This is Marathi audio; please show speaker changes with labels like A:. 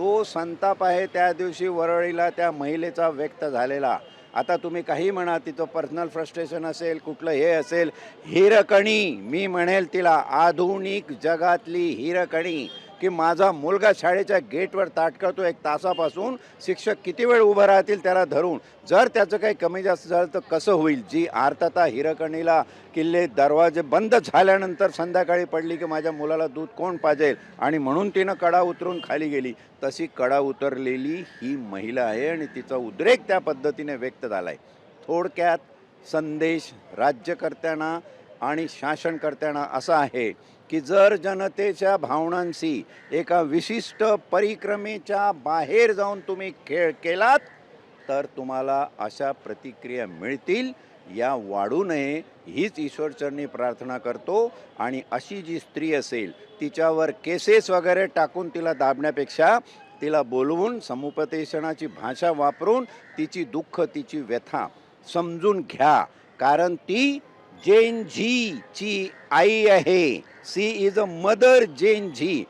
A: तो संताप आहे त्या दिवशी वरळीला त्या महिलेचा व्यक्त झालेला. आता तुम्ही काही म्हणा, तिचं पर्सनल फ्रस्ट्रेशन असेल, कुठलं हे असेल, हिरकणी मी म्हणेल तिला, आधुनिक जगातली हिरकणी, की माझा मुलगा शाळेच्या गेटवर ताट करतो 1 तासापासून, शिक्षक किती वेळ उभं राहतील त्याला धरून. जर त्याचं काही कमी जास्त झालं तर कसं होईल? जी आर्तता हिरकणीला किल्ले दरवाजे बंद झाल्यानंतर संध्याकाळी पडली, की माझ्या मुलाला दूध कोण पाजेल, आणि म्हणून तिनं कडा उतरून खाली गेली. तशी कडा उतरलेली ही महिला आहे आणि तिचा उद्रेक त्या पद्धतीने व्यक्त झाला आहे. थोडक्यात संदेश राज्यकर्त्यांना आणि शासनकर्त्यांना असा आहे, की जर जनतेच्या भावनांशी एका विशिष्ट परिक्रमेच्या बाहेर जाऊन तुम्ही खेळ केलात, तर तुम्हाला अशा प्रतिक्रिया मिळतील. या वाढू नये हीच ईश्वरचरणी प्रार्थना करतो. आणि अशी जी स्त्री असेल, तिच्यावर केसेस वगैरे टाकून तिला दाबण्यापेक्षा तिला बोलवून समुपदेशनाची भाषा वापरून तिची दुःख, तिची व्यथा समजून घ्या. कारण ती जेन झीची आई आहे. She is a mother Jane Zee.